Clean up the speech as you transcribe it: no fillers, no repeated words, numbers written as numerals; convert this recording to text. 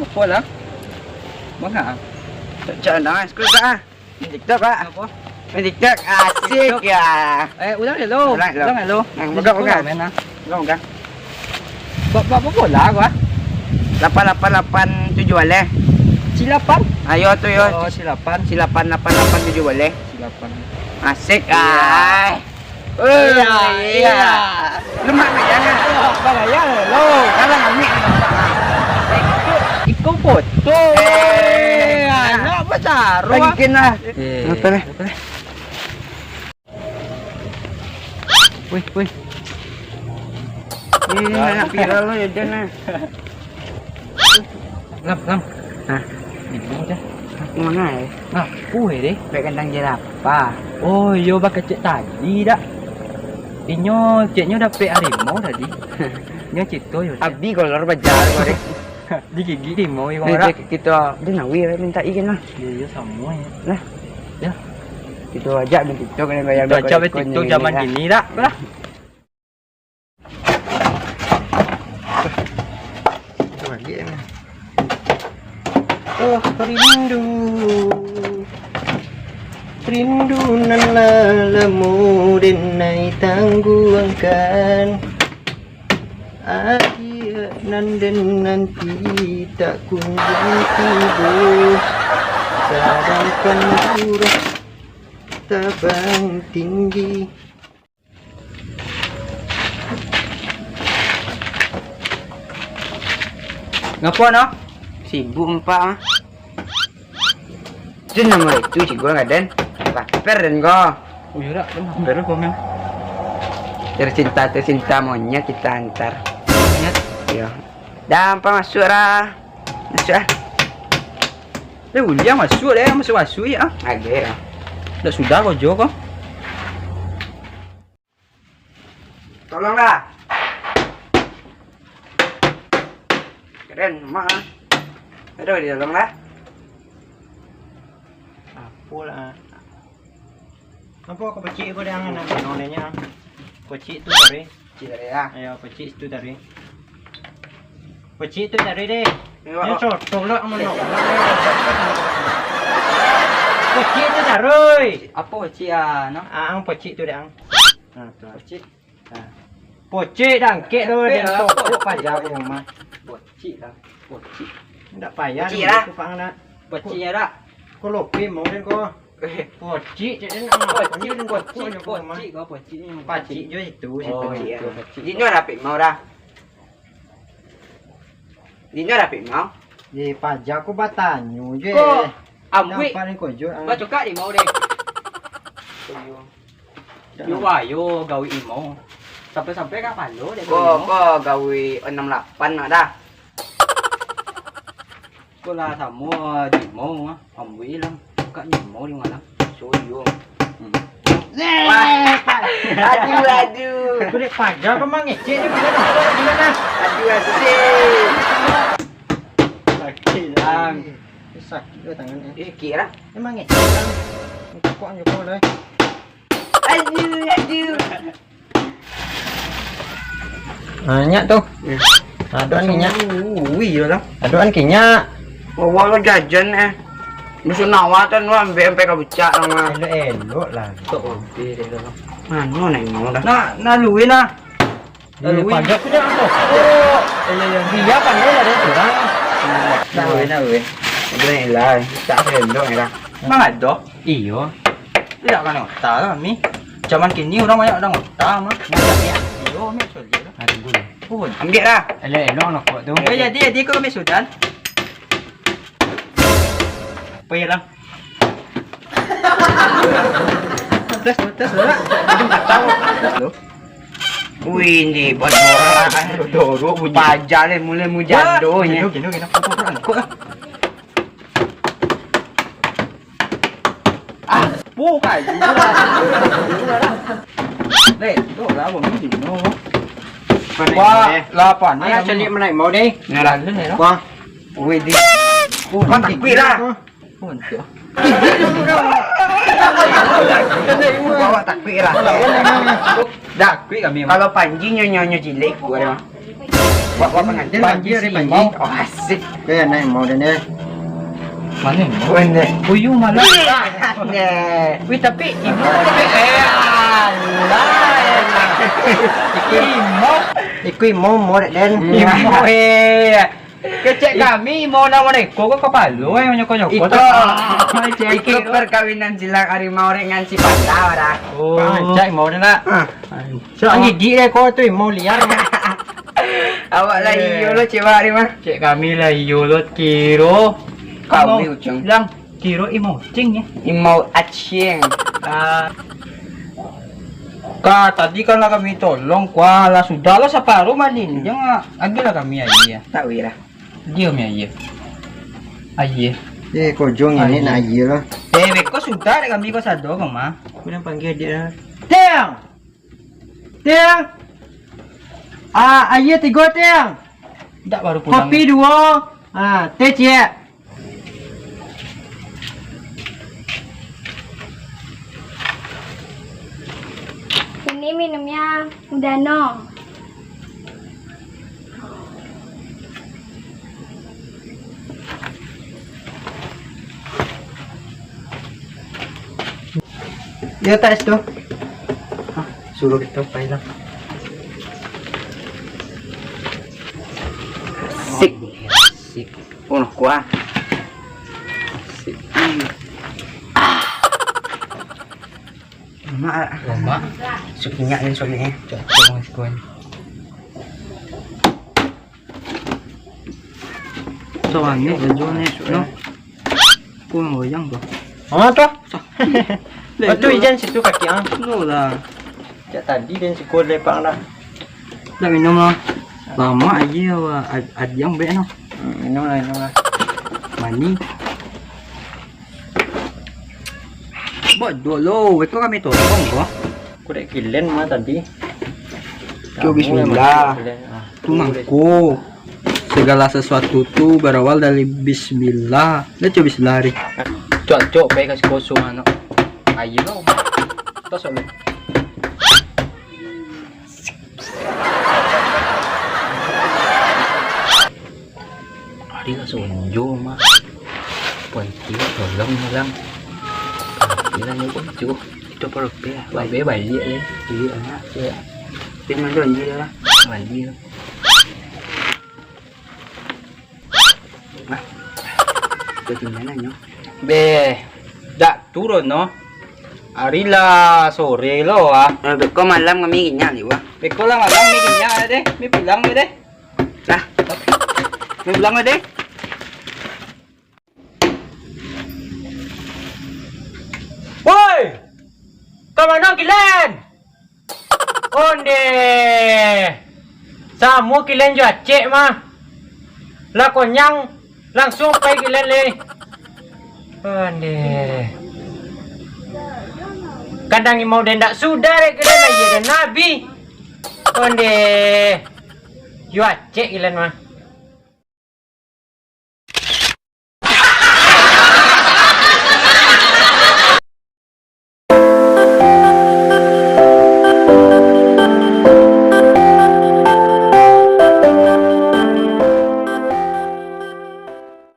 Pukul lah. Bangga. Cak dah, scroll dah. Main TikTok ah. Apa? Main TikTok asik ya. Ulang hello. Ulang hello. Pegang. Main ah. Pegang. Bapak bola gua. 888 7 boleh. Silapan. Ayo tu yo. Oh, silapan. Silapan 888 7 boleh. Silapan. Asik ah. Iya. Lemak ni jangan. Bagaya hello. Kalau ngamik. Ikut foto. Anak apa taruh? Lagi kena. Apa ni? Wih. Ini nak viral lo ya jangan. Ngam. Hah? Ini aja. Mana ya? Nah, kuih deh. Baik kandang jerapah. Oh, yo bakal cek tadi dak. Inyo ceknya dapet harimau tadi. Nyo cito yo. Abdi kolor bajar kau deh. Digigit harimau yang Ni orang. kita dia nak wira minta ikan lah. Iya semua ya. Lah. Ya. Kita ajak main TikTok kena bayar. Kita coba TikTok zaman gini dak. Lah. Itu lagi ni. Oh rindu nan lelemu denai tangguangkan akhir nan nanti tak kunjung tiba sedangkan durah terbang tinggi. Ngapa no? Sibuk empat ah. Itu nama itu cikgu nggak den? Paper dan kau. Oh iya dak, hampir kau memang. Tercinta monyet kita antar. Ingat. Iya. Dah apa masuk lah. Masuk ah. Ulia masuk ya. Agak. Dah sudah kau jo kau. Tolonglah. Keren mak. Aduh dia tolonglah. Apalah. Apa kau pecik kau dah anak nonenya. Pecik tu tadi. Cik ya. Ayo pecik tu tadi. Pecik tu tadi deh. Ni tolak mana. Pecik tu tadi. Apa cik ah no? Ang pecik tu dah ang. Ha tu. Cik. Pecik dangkit tu dia tok pajak rumah. Bocik lah. Bocik. Tak payah. Pecik lah. Aku faham nak. Bociknya dak. Kau lopi mau dan kau. Pecik je dan Bocik dan bocik kau bocik kau bocik ni. Pacik je itu si Oh, pecik. itu bocik. Dino rapik mau dah. Dino rapik mau. Di pajak aku batanyu je. Kau ambil. Nampak ni kau jual. Ba cokak di mau deh. Yo wayo gawe imo. Sampai kapan lo deh Kau gawe 68 nak dah. Kau lah sama di mau ah. Ambil lah. Cokak di mau di mana? Soyo. Wah, Aduh. kau dek pajak kau mang ngecek je gimana? Aduh asik. Sakit Lang. Sakit ke tangan ni? Kira. Memang ngecek kan? Kau anjuk kau dah. Aduh. Nyak tu. Aduan kinyak. Wih lah. Aduan kinyak. Bawa lo jajan Musuh nawatan lo ambil sampai kau becak nama. Elok lah. Tok obe deh lo. Mana nak mau dah. Nah luin lah. Lalu pajak tu dah apa? Oh, dia pandai lah dia kurang. Luin. Boleh lah. Tak elok ni lah. Mang ada? Iyo. Tidak kan otak lah mi. Zaman kini orang banyak orang otak mah. Macam iyo mi sudah lah. Ada gula. Pun. Ambil lah. Elok nak buat tu. Jadi kau mi sudah. Payah lah. Tes lah. Jadi tak tahu. Wih ni bodoh bunyi. Pajak ni mulai mujadohnya. Gini. Kau lah. Bukan. Leh, tu lah bumi di no. Wah, lapan. Mana cari menaik mau deh? Ngarang ni lah. Wah, wih di. Kau takbir lah. Pun tu. Bawa takbir lah. Dak, kui kami. Kalau panji nyonya cilik gua dah. Wah pengantin Panji lagi si Panji. mau. Oh asik. Kaya na mau dan eh. Mana ni? Wende. Puyu malah. Ne. Wih tapi ibu Ikui mau dan. Imo kecek kami mau nama neko kok kepalo nyoko nyoko. Itu perkawinan silang harimau dengan si panda ora. Oh, cak mau dah nak. So ang gigi ko tu mau liar. Awak lah iyo lo cewek harimau. Cek kami lah yolot kiro. Kau ni ucung. Lang kiro imo cing ya. Imau acing. Kak, tadi kan lah kami tolong kuala sudahlah separuh malin. Jangan agak lah kami aja. Tak wira. Diam ya iya. Aye. Eh ko jong ini na iya lah. Beko sudah ada kami ko sado kama. Kunan panggil dia. Tiang. Tiang. Ayah tiga tiang. Tak baru pulang. Kopi dua. Teh cie. Ini minumnya Udano. Ya tak itu. Suruh kita pailah. Sik. Sik. Uno kuah. Sik. Mak. Lomba. Sukinya dan suaminya. Coba sekuen. Soalnya baju ni, no. Kung goyang tu. Tu. Itu ijan situ kaki ang. No lah. Cak tadi dan si kod lepang lah. Dah minum lah. Lama aja wa adyang be no. Minum lah. Mani. Bodoh lo, weko kami tolong ko. Kuda kilen mah tadi. Coba bismillah. Tumangku. Segala sesuatu tu berawal dari bismillah. Dah coba bismillah hari. Cok baik kasih kosong anak. Ayo lo. Tos lo. Hari lah sonjo mah. Puanti tolong lang. Ilan yo pun cukup. Itu perlu be. Baik dia le. Iya anak. Ya. Tinggal dulu dia lah. Balik. Bagaimana nyo? Be, dak turun no. Arila sore lo Beko malam kami ginya ni wah. Beko lang alang may ginya deh. May pulang deh. Dah. May pulang deh. Woi! Kamana kilen? Onde. Samu kilen jo acek mah. Lah konyang langsung pergi kilen le. Onde. Kadang mau dendak sudah rek kilen aja dan nabi. Onde. Jo acek kilen mah.